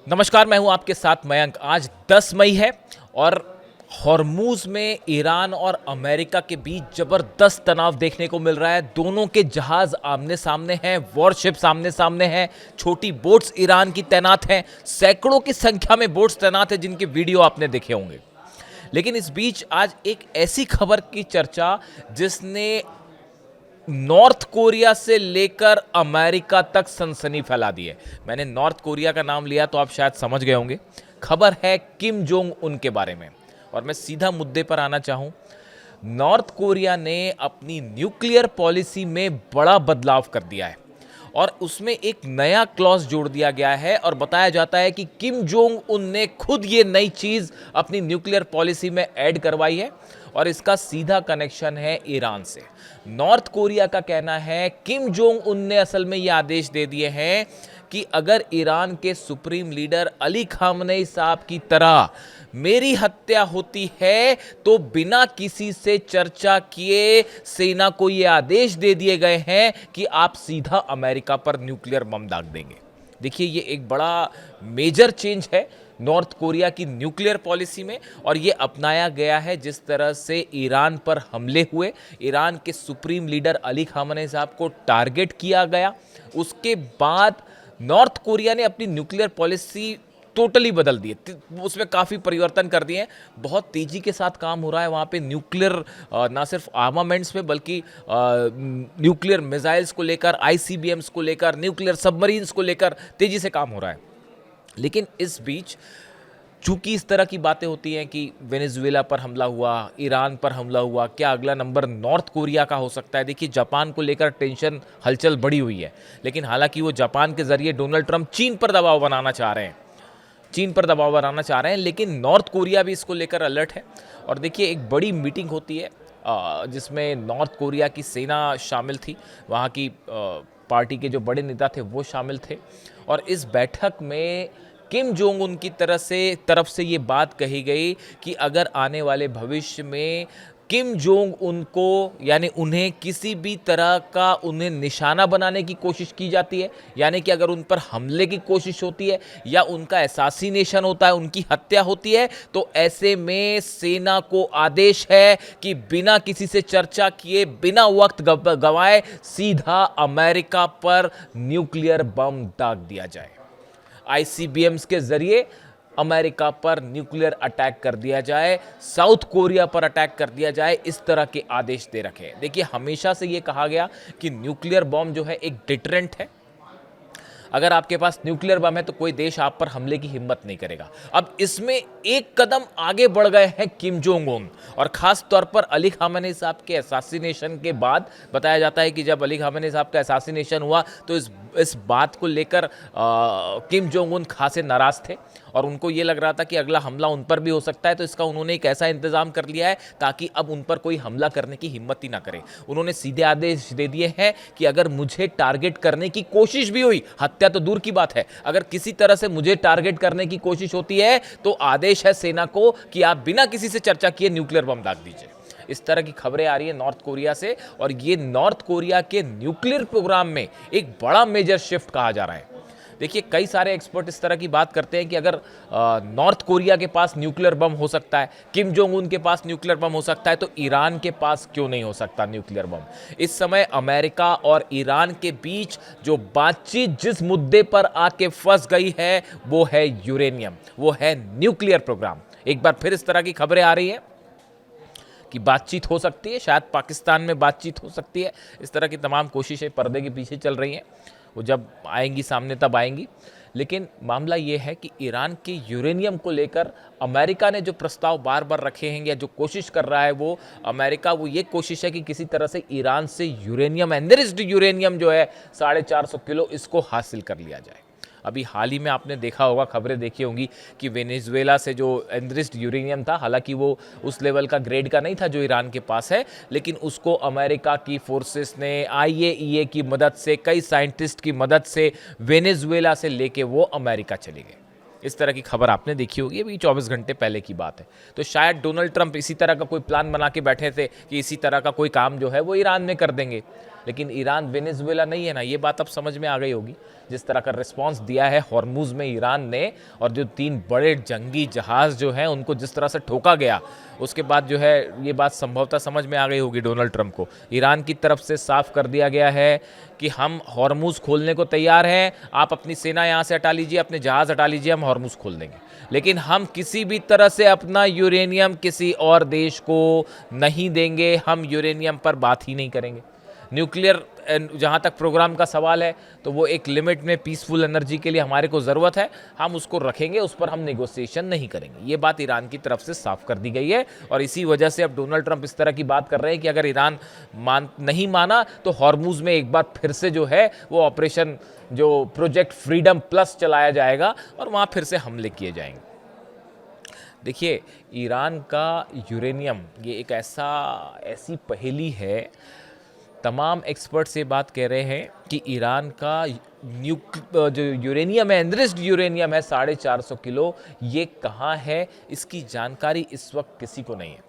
नमस्कार, मैं हूं आपके साथ मयंक। आज 10 मई है और हॉर्मूज में ईरान और अमेरिका के बीच जबरदस्त तनाव देखने को मिल रहा है। दोनों के जहाज आमने सामने हैं, वॉरशिप्स आमने सामने हैं, छोटी बोट्स ईरान की तैनात हैं, सैकड़ों की संख्या में बोट्स तैनात हैं जिनके वीडियो आपने देखे होंगे। लेकिन इस बीच आज एक ऐसी खबर की चर्चा जिसने नॉर्थ कोरिया से लेकर अमेरिका तक सनसनी फैला दी है। मैंने नॉर्थ कोरिया का नाम लिया तो आप शायद समझ गए होंगे। खबर है किम जोंग उन के बारे में और मैं सीधा मुद्दे पर आना चाहूं। नॉर्थ कोरिया ने अपनी न्यूक्लियर पॉलिसी में बड़ा बदलाव कर दिया है और उसमें एक नया क्लॉज जोड़ दिया गया है और बताया जाता है कि किम जोंग उन ने खुद ये नई चीज अपनी न्यूक्लियर पॉलिसी में ऐड करवाई है और इसका सीधा कनेक्शन है ईरान से। नॉर्थ कोरिया का कहना है किम जोंग उन ने असल में ये आदेश दे दिए हैं कि अगर ईरान के सुप्रीम लीडर अली खामनेई साहब की तरह मेरी हत्या होती है तो बिना किसी से चर्चा किए सेना को ये आदेश दे दिए गए हैं कि आप सीधा अमेरिका पर न्यूक्लियर बम दाग देंगे। देखिए, ये एक बड़ा मेजर चेंज है नॉर्थ कोरिया की न्यूक्लियर पॉलिसी में और ये अपनाया गया है जिस तरह से ईरान पर हमले हुए, ईरान के सुप्रीम लीडर अली खामनेई साहब को टारगेट किया गया। उसके बाद नॉर्थ कोरिया ने अपनी न्यूक्लियर पॉलिसी टोटली बदल दी है, उसमें काफ़ी परिवर्तन कर दिए हैं। बहुत तेज़ी के साथ काम हो रहा है वहाँ पे न्यूक्लियर, ना सिर्फ आर्मामेंट्स में बल्कि न्यूक्लियर मिसाइल्स को लेकर, आईसीबीएम्स को लेकर, न्यूक्लियर सबमरीन्स को लेकर तेज़ी से काम हो रहा है। लेकिन इस बीच चूंकि इस तरह की बातें होती हैं कि वेनेजुएला पर हमला हुआ, ईरान पर हमला हुआ, क्या अगला नंबर नॉर्थ कोरिया का हो सकता है। देखिए, जापान को लेकर टेंशन, हलचल बढ़ी हुई है, लेकिन हालांकि वो जापान के जरिए डोनाल्ड ट्रंप चीन पर दबाव बनाना चाह रहे हैं, लेकिन नॉर्थ कोरिया भी इसको लेकर अलर्ट है। और देखिए, एक बड़ी मीटिंग होती है जिसमें नॉर्थ कोरिया की सेना शामिल थी, वहाँ की पार्टी के जो बड़े नेता थे वो शामिल थे और इस बैठक में किम जोंग उन की तरफ से ये बात कही गई कि अगर आने वाले भविष्य में किम जोंग उनको यानी उन्हें किसी भी तरह का उन्हें निशाना बनाने की कोशिश की जाती है, यानी कि अगर उन पर हमले की कोशिश होती है या उनका असैसिनेशन होता है, उनकी हत्या होती है, तो ऐसे में सेना को आदेश है कि बिना किसी से चर्चा किए, बिना वक्त गंवाए सीधा अमेरिका पर न्यूक्लियर बम दाग दिया जाए। आईसीबीएम्स के जरिए अमेरिका पर न्यूक्लियर अटैक कर दिया जाए, साउथ कोरिया पर अटैक कर दिया जाए, इस तरह के आदेश दे रखे हैं। देखिए, हमेशा से ये कहा गया कि न्यूक्लियर बम जो है एक डिटरेंट है। अगर आपके पास न्यूक्लियर बम है तो कोई देश आप पर हमले की हिम्मत नहीं करेगा। अब इसमें एक कदम आगे बढ़ गए हैं किम जोंग उन और खास तौर पर अली खामेनेई साहब के असैसिनेशन के बाद बताया जाता है कि जब अली खामेनेई साहब का असैसिनेशन हुआ तो इस बात को लेकर किम जोंग उन खासे नाराज थे और उनको ये लग रहा था कि अगला हमला उन पर भी हो सकता है, तो इसका उन्होंने एक ऐसा इंतजाम कर लिया है ताकि अब उन पर कोई हमला करने की हिम्मत ही ना करे। उन्होंने सीधे आदेश दे दिए हैं कि अगर मुझे टारगेट करने की कोशिश भी हुई, हत्या तो दूर की बात है, अगर किसी तरह से मुझे टारगेट करने की कोशिश होती है तो आदेश है सेना को कि आप बिना किसी से चर्चा किए न्यूक्लियर बम दाग दीजिए। इस तरह की खबरें आ रही है नॉर्थ कोरिया से और ये नॉर्थ कोरिया के न्यूक्लियर प्रोग्राम में एक बड़ा मेजर शिफ्ट कहा जा रहा है। देखिए, कई सारे एक्सपर्ट इस तरह की बात करते हैं कि अगर नॉर्थ कोरिया के पास न्यूक्लियर बम हो सकता है, किम जोंग उन के पास न्यूक्लियर बम हो सकता है, तो ईरान के पास क्यों नहीं हो सकता न्यूक्लियर बम। इस समय अमेरिका और ईरान के बीच जो बातचीत जिस मुद्दे पर आके फंस गई है वो है यूरेनियम, वो है न्यूक्लियर प्रोग्राम। एक बार फिर इस तरह की खबरें आ रही हैं कि बातचीत हो सकती है, शायद पाकिस्तान में बातचीत हो सकती है। इस तरह की तमाम कोशिशें पर्दे के पीछे चल रही हैं, वो जब आएंगी सामने तब आएंगी। लेकिन मामला ये है कि ईरान के यूरेनियम को लेकर अमेरिका ने जो प्रस्ताव बार बार रखे हैं या जो कोशिश कर रहा है वो ये कोशिश है कि किसी तरह से ईरान से यूरेनियम, एनरिच्ड यूरेनियम जो है 450 किलो, इसको हासिल कर लिया जाए। अभी हाल ही में आपने देखा होगा, खबरें देखी होंगी कि वेनेजुएला से जो एनरिच्ड यूरेनियम था, हालांकि वो उस लेवल का ग्रेड का नहीं था जो ईरान के पास है, लेकिन उसको अमेरिका की फोर्सेस ने IAEA की मदद से, कई साइंटिस्ट की मदद से वेनेजुएला से लेके वो अमेरिका चले गए। इस तरह की खबर आपने देखी होगी, अभी 24 घंटे पहले की बात है। तो शायद डोनाल्ड ट्रंप इसी तरह का कोई प्लान बना के बैठे थे कि इसी तरह का कोई काम जो है वो ईरान में कर देंगे, लेकिन ईरान वेनेजुएला नहीं है ना, ये बात अब समझ में आ गई होगी। जिस तरह का रिस्पांस दिया है हॉर्मुज में ईरान ने, और जो 3 बड़े जंगी जहाज़ जो हैं उनको जिस तरह से ठोका गया, उसके बाद जो है ये बात संभवतः समझ में आ गई होगी डोनाल्ड ट्रंप को। ईरान की तरफ से साफ कर दिया गया है कि हम हॉर्मुज खोलने को तैयार हैं, आप अपनी सेना यहाँ से हटा लीजिए, अपने जहाज़ हटा लीजिए, हम हॉर्मुज खोल देंगे, लेकिन हम किसी भी तरह से अपना यूरेनियम किसी और देश को नहीं देंगे, हम यूरेनियम पर बात ही नहीं करेंगे। न्यूक्लियर जहाँ तक प्रोग्राम का सवाल है तो वो एक लिमिट में पीसफुल एनर्जी के लिए हमारे को ज़रूरत है, हम उसको रखेंगे, उस पर हम नेगोशिएशन नहीं करेंगे। ये बात ईरान की तरफ से साफ कर दी गई है, और इसी वजह से अब डोनाल्ड ट्रंप इस तरह की बात कर रहे हैं कि अगर ईरान नहीं माना तो हॉर्मुज में एक बार फिर से जो है वो ऑपरेशन, जो प्रोजेक्ट फ्रीडम प्लस चलाया जाएगा और वहाँ फिर से हमले किए जाएंगे। देखिए, ईरान का यूरेनियम ये एक ऐसी पहेली है। तमाम एक्सपर्ट्स ये बात कह रहे हैं कि ईरान का जो यूरेनियम है, एनरिच्ड यूरेनियम है 450 किलो, ये कहाँ है इसकी जानकारी इस वक्त किसी को नहीं है।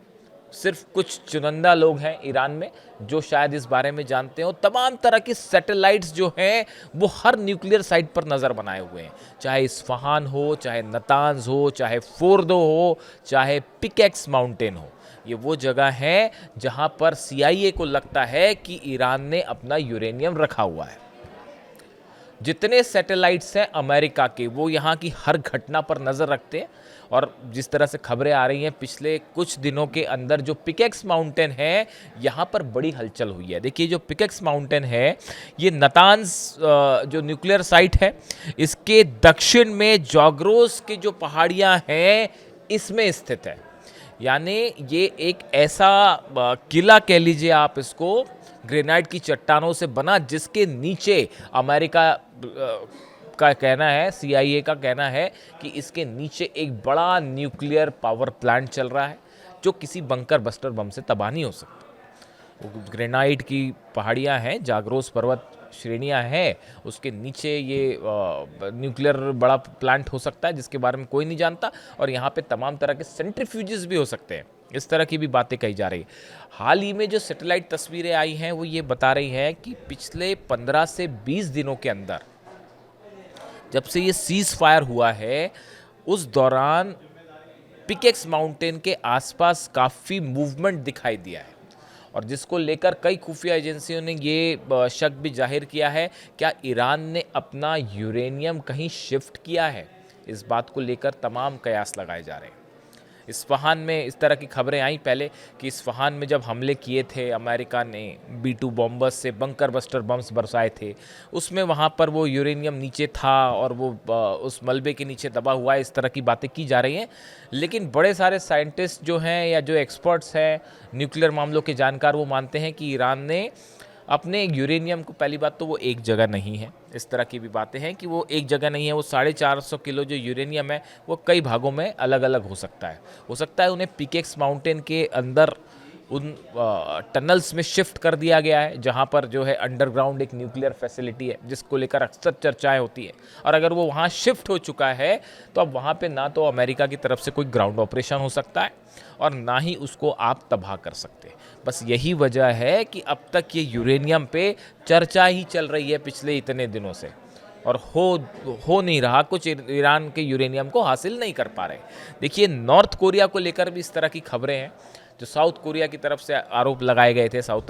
सिर्फ कुछ चुनिंदा लोग हैं ईरान में जो शायद इस बारे में जानते हो। तमाम तरह की सैटेलाइट्स जो हैं वो हर न्यूक्लियर साइट पर नज़र बनाए हुए हैं, चाहे इस्फहान हो, चाहे नतांज हो, चाहे फोर्दो हो, चाहे पिकेक्स माउंटेन हो। ये वो जगह है जहां पर CIA को लगता है कि ईरान ने अपना यूरेनियम रखा हुआ है। जितने सैटेलाइट्स हैं अमेरिका के, वो यहाँ की हर घटना पर नज़र रखते हैं, और जिस तरह से खबरें आ रही हैं पिछले कुछ दिनों के अंदर, जो पिकेक्स माउंटेन है यहाँ पर बड़ी हलचल हुई है। देखिए, जो पिकेक्स माउंटेन है ये नतांज जो न्यूक्लियर साइट है इसके दक्षिण में जाग्रोस के जो पहाड़ियाँ हैं इसमें स्थित है। यानी ये एक ऐसा किला कह लीजिए आप इसको, ग्रेनाइट की चट्टानों से बना, जिसके नीचे अमेरिका का कहना है, CIA का कहना है कि इसके नीचे एक बड़ा न्यूक्लियर पावर प्लांट चल रहा है जो किसी बंकर बस्टर बम से तबाह नहीं हो सकता। वो ग्रेनाइट की पहाड़ियाँ हैं, जाग्रोस पर्वत श्रेणियाँ हैं, उसके नीचे ये न्यूक्लियर बड़ा प्लांट हो सकता है जिसके बारे में कोई नहीं जानता, और यहाँ पे तमाम तरह के सेंट्रीफ्यूजेस भी हो सकते हैं। इस तरह की भी बातें कही जा रही है। हाल ही में जो सैटेलाइट तस्वीरें आई हैं वो ये बता रही हैं कि पिछले 15 से 20 दिनों के अंदर, जब से ये सीज फायर हुआ है, उस दौरान पिकेक्स माउंटेन के आसपास काफ़ी मूवमेंट दिखाई दिया है, और जिसको लेकर कई खुफिया एजेंसियों ने ये शक भी जाहिर किया है, क्या ईरान ने अपना यूरेनियम कहीं शिफ्ट किया है। इस बात को लेकर तमाम कयास लगाए जा रहे हैं। इस्फहान में इस तरह की खबरें आई पहले कि इस्फहान में जब हमले किए थे अमेरिका ने, B-2 बॉम्बर्स से बंकर बस्टर बम्स बरसाए थे, उसमें वहाँ पर वो यूरेनियम नीचे था और वो उस मलबे के नीचे दबा हुआ है। इस तरह की बातें की जा रही हैं, लेकिन बड़े सारे साइंटिस्ट जो हैं या जो एक्सपर्ट्स हैं, न्यूक्लियर मामलों के जानकार, वो मानते हैं कि ईरान ने अपने यूरेनियम को, पहली बात तो वो एक जगह नहीं है, इस तरह की भी बातें हैं कि वो एक जगह नहीं है। वो 450 किलो जो यूरेनियम है वो कई भागों में अलग अलग हो सकता है। उन्हें पिकेक्स माउंटेन के अंदर उन टनल्स में शिफ्ट कर दिया गया है, जहाँ पर जो है अंडरग्राउंड एक न्यूक्लियर फैसिलिटी है जिसको लेकर अक्सर चर्चाएं होती है। और अगर वो वहाँ शिफ्ट हो चुका है तो अब वहाँ पे ना तो अमेरिका की तरफ से कोई ग्राउंड ऑपरेशन हो सकता है और ना ही उसको आप तबाह कर सकते। बस यही वजह है कि अब तक ये यूरेनियम पे चर्चा ही चल रही है पिछले इतने दिनों से, और हो नहीं रहा कुछ। ईरान के यूरेनियम को हासिल नहीं कर पा रहे। देखिए, नॉर्थ कोरिया को लेकर भी इस तरह की खबरें हैं, जो साउथ कोरिया की तरफ से आरोप लगाए गए थे। साउथ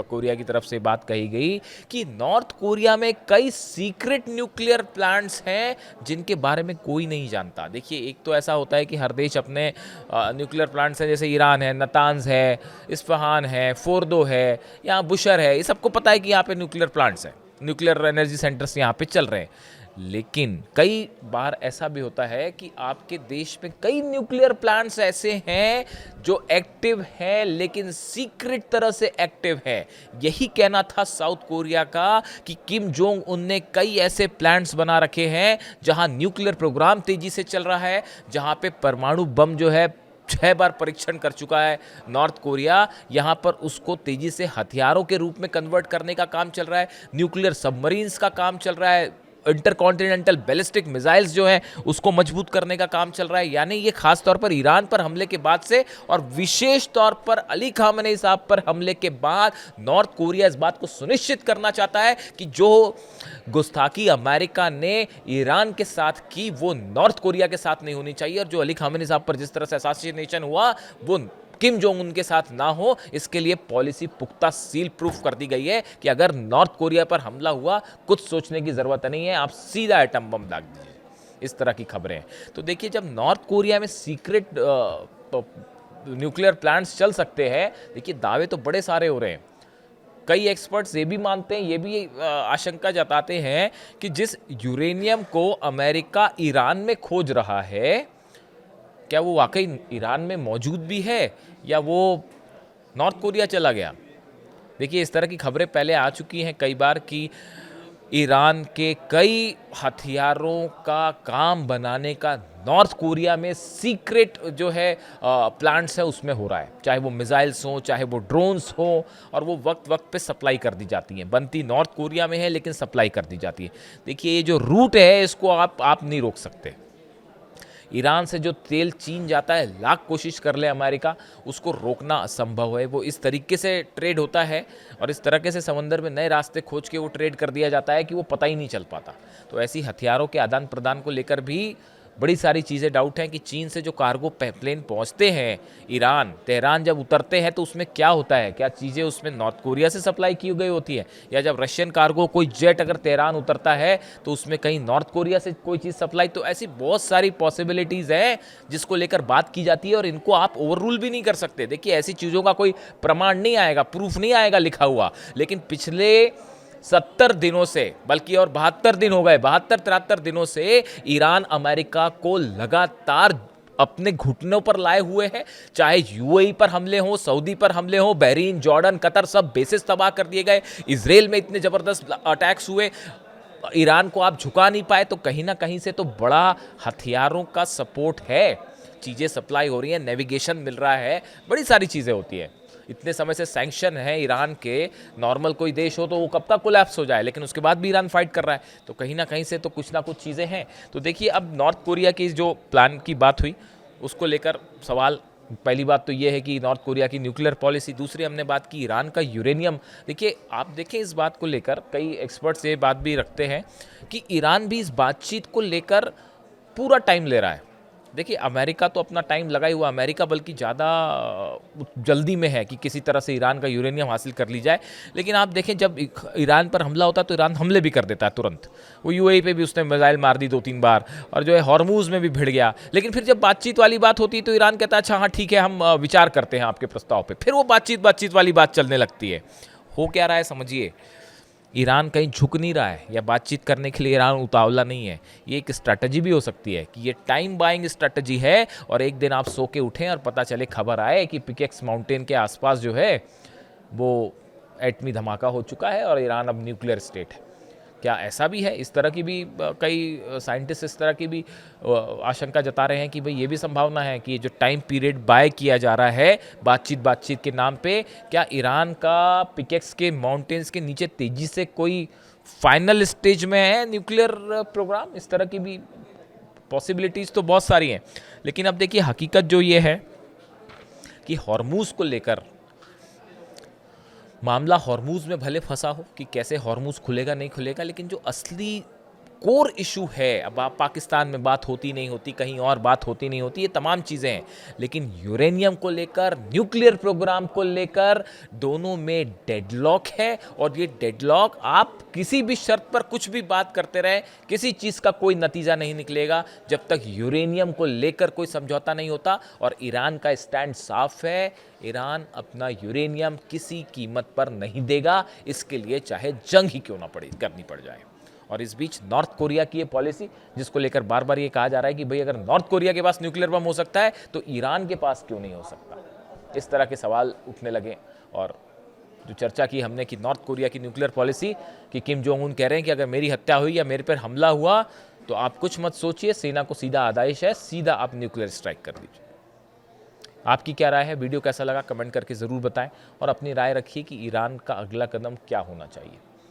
कोरिया की तरफ से बात कही गई कि नॉर्थ कोरिया में कई सीक्रेट न्यूक्लियर प्लांट्स हैं जिनके बारे में कोई नहीं जानता। देखिए, एक तो ऐसा होता है कि हर देश अपने न्यूक्लियर प्लांट्स हैं, जैसे ईरान है, नतांज है, इस्फहान है, फोर्दो है, यहाँ बुशर है, ये सबको पता है कि यहाँ पे न्यूक्लियर प्लांट्स हैं, न्यूक्लियर एनर्जी सेंटर्स यहाँ पे चल रहे हैं। लेकिन कई बार ऐसा भी होता है कि आपके देश में कई न्यूक्लियर प्लांट्स ऐसे हैं जो एक्टिव हैं, लेकिन सीक्रेट तरह से एक्टिव है। यही कहना था साउथ कोरिया का कि किम जोंग उन ने कई ऐसे प्लांट्स बना रखे हैं जहां न्यूक्लियर प्रोग्राम तेजी से चल रहा है, जहां पे परमाणु बम जो है 6 बार परीक्षण कर चुका है नॉर्थ कोरिया। यहाँ पर उसको तेजी से हथियारों के रूप में कन्वर्ट करने का काम चल रहा है, न्यूक्लियर सबमरीन्स का काम चल रहा है, इंटरकॉन्टिनेंटल बैलिस्टिक मिसाइल्स जो हैं उसको मजबूत करने का काम चल रहा है। यानी ये खास तौर पर ईरान पर हमले के बाद से और विशेष तौर पर अली खामेनी साहब पर हमले के बाद नॉर्थ कोरिया इस बात को सुनिश्चित करना चाहता है कि जो गुस्ताखी अमेरिका ने ईरान के साथ की वो नॉर्थ कोरिया के साथ नहीं होनी चाहिए, और जो अली खामेनी साहब पर जिस तरह से असैसिनेशन हुआ वो किम जोंग उन के साथ ना हो। इसके लिए पॉलिसी पुख्ता सील प्रूफ कर दी गई है कि अगर नॉर्थ कोरिया पर हमला हुआ कुछ सोचने की जरूरत नहीं है, आप सीधा एटम बम दाग दीजिए। इस तरह की खबरें हैं। तो देखिए, जब नॉर्थ कोरिया में सीक्रेट न्यूक्लियर प्लांट्स चल सकते हैं, देखिए दावे तो बड़े सारे हो रहे हैं। कई एक्सपर्ट्स ये भी मानते हैं, ये भी आशंका जताते हैं कि जिस यूरेनियम को अमेरिका ईरान में खोज रहा है, क्या वो वाकई ईरान में मौजूद भी है या वो नॉर्थ कोरिया चला गया। देखिए, इस तरह की खबरें पहले आ चुकी हैं कई बार कि ईरान के कई हथियारों का काम बनाने का नॉर्थ कोरिया में सीक्रेट जो है प्लांट्स है उसमें हो रहा है, चाहे वो मिसाइल्स हो चाहे वो ड्रोन्स हो, और वो वक्त वक्त पे सप्लाई कर दी जाती हैं। बनती नॉर्थ कोरिया में है लेकिन सप्लाई कर दी जाती है। देखिए, ये जो रूट है इसको आप नहीं रोक सकते। ईरान से जो तेल चीन जाता है, लाख कोशिश कर ले अमेरिका, उसको रोकना असंभव है। वो इस तरीके से ट्रेड होता है और इस तरीके से समंदर में नए रास्ते खोज के वो ट्रेड कर दिया जाता है कि वो पता ही नहीं चल पाता। तो ऐसी हथियारों के आदान प्रदान को लेकर भी बड़ी सारी चीज़ें डाउट हैं कि चीन से जो कार्गो प्लेन पहुंचते हैं ईरान, तेहरान जब उतरते हैं तो उसमें क्या होता है, क्या चीज़ें उसमें नॉर्थ कोरिया से सप्लाई की गई होती है, या जब रशियन कार्गो कोई जेट अगर तेहरान उतरता है तो उसमें कहीं नॉर्थ कोरिया से कोई चीज़ सप्लाई। तो ऐसी बहुत सारी पॉसिबिलिटीज़ हैं जिसको लेकर बात की जाती है और इनको आप ओवर रूल भी नहीं कर सकते। देखिए, ऐसी चीज़ों का कोई प्रमाण नहीं आएगा, प्रूफ नहीं आएगा लिखा हुआ, लेकिन पिछले 70 दिनों से, बल्कि और 72 दिन हो गए, 72-73 दिनों से ईरान अमेरिका को लगातार अपने घुटनों पर लाए हुए है। चाहे यूएई पर हमले हो, सऊदी पर हमले हो, बहरीन, जॉर्डन, कतर, सब बेसिस तबाह कर दिए गए। इजराइल में इतने जबरदस्त अटैक्स हुए, ईरान को आप झुका नहीं पाए। तो कहीं ना कहीं से तो बड़ा हथियारों का सपोर्ट है, चीज़ें सप्लाई हो रही हैं, नेविगेशन मिल रहा है, बड़ी सारी चीज़ें होती हैं। इतने समय से सैंक्शन है ईरान के, नॉर्मल कोई देश हो तो वो कब तक कोलैप्स हो जाए, लेकिन उसके बाद भी ईरान फाइट कर रहा है। तो कहीं ना कहीं से तो कुछ ना कुछ चीज़ें हैं। तो देखिए, अब नॉर्थ कोरिया की जो प्लान की बात हुई उसको लेकर सवाल, पहली बात तो ये है कि नॉर्थ कोरिया की न्यूक्लियर पॉलिसी, दूसरी हमने बात की ईरान का यूरेनियम। देखिए, आप देखें इस बात को लेकर कई एक्सपर्ट्स ये बात भी रखते हैं कि ईरान भी इस बातचीत को लेकर पूरा टाइम ले रहा है। देखिए, अमेरिका तो अपना टाइम लगाई हुआ, अमेरिका बल्कि ज़्यादा जल्दी में है कि किसी तरह से ईरान का यूरेनियम हासिल कर ली जाए। लेकिन आप देखें, जब ईरान पर हमला होता है तो ईरान हमले भी कर देता है तुरंत। वो यूएई पे भी उसने मिसाइल मार दी 2-3 बार, और जो है हॉर्मूज़ में भी भिड़ गया। लेकिन फिर जब बातचीत वाली बात होती है तो ईरान कहता है अच्छा हाँ ठीक है, हम विचार करते हैं आपके प्रस्ताव पर। फिर वो बातचीत वाली बात चलने लगती है। हो क्या रहा है समझिए, ईरान कहीं झुक नहीं रहा है, या बातचीत करने के लिए ईरान उतावला नहीं है। ये एक स्ट्रैटेजी भी हो सकती है कि ये टाइम बाइंग स्ट्रैटेजी है, और एक दिन आप सो के उठें और पता चले, खबर आए कि पिकेक्स माउंटेन के आसपास जो है वो एटमी धमाका हो चुका है और ईरान अब न्यूक्लियर स्टेट है। क्या ऐसा भी है? इस तरह की भी कई साइंटिस्ट इस तरह की भी आशंका जता रहे हैं कि भाई ये भी संभावना है कि जो टाइम पीरियड बाय किया जा रहा है बातचीत के नाम पे, क्या ईरान का पिकेक्स के माउंटेन्स के नीचे तेजी से कोई फाइनल स्टेज में है न्यूक्लियर प्रोग्राम? इस तरह की भी पॉसिबिलिटीज़ तो बहुत सारी हैं। लेकिन अब देखिए, हकीकत जो ये है कि हॉर्मूज़ को लेकर मामला हॉर्मूज़ में भले फंसा हो कि कैसे हॉर्मूज़ खुलेगा नहीं खुलेगा, लेकिन जो असली कोर इशू है, अब आप पाकिस्तान में बात होती नहीं होती, कहीं और बात होती नहीं होती, ये तमाम चीज़ें हैं। लेकिन यूरेनियम को लेकर, न्यूक्लियर प्रोग्राम को लेकर दोनों में डेडलॉक है, और ये डेडलॉक आप किसी भी शर्त पर कुछ भी बात करते रहे, किसी चीज़ का कोई नतीजा नहीं निकलेगा जब तक यूरेनियम को लेकर कोई समझौता नहीं होता। और ईरान का स्टैंड साफ है, ईरान अपना यूरेनियम किसी कीमत पर नहीं देगा, इसके लिए चाहे जंग ही क्यों ना करनी पड़ जाए। और इस बीच नॉर्थ कोरिया की ये पॉलिसी, जिसको लेकर बार बार ये कहा जा रहा है कि भाई अगर नॉर्थ कोरिया के पास न्यूक्लियर बम हो सकता है तो ईरान के पास क्यों नहीं हो सकता, इस तरह के सवाल उठने लगे। और जो चर्चा की हमने कि नॉर्थ कोरिया की न्यूक्लियर पॉलिसी, कि किम जोंग उन कह रहे हैं कि अगर मेरी हत्या हुई या मेरे पर हमला हुआ तो आप कुछ मत सोचिए, सेना को सीधा आदेश है, सीधा आप न्यूक्लियर स्ट्राइक कर दीजिए। आपकी क्या राय है? वीडियो कैसा लगा कमेंट करके ज़रूर बताएं, और अपनी राय रखिए कि ईरान का अगला कदम क्या होना चाहिए।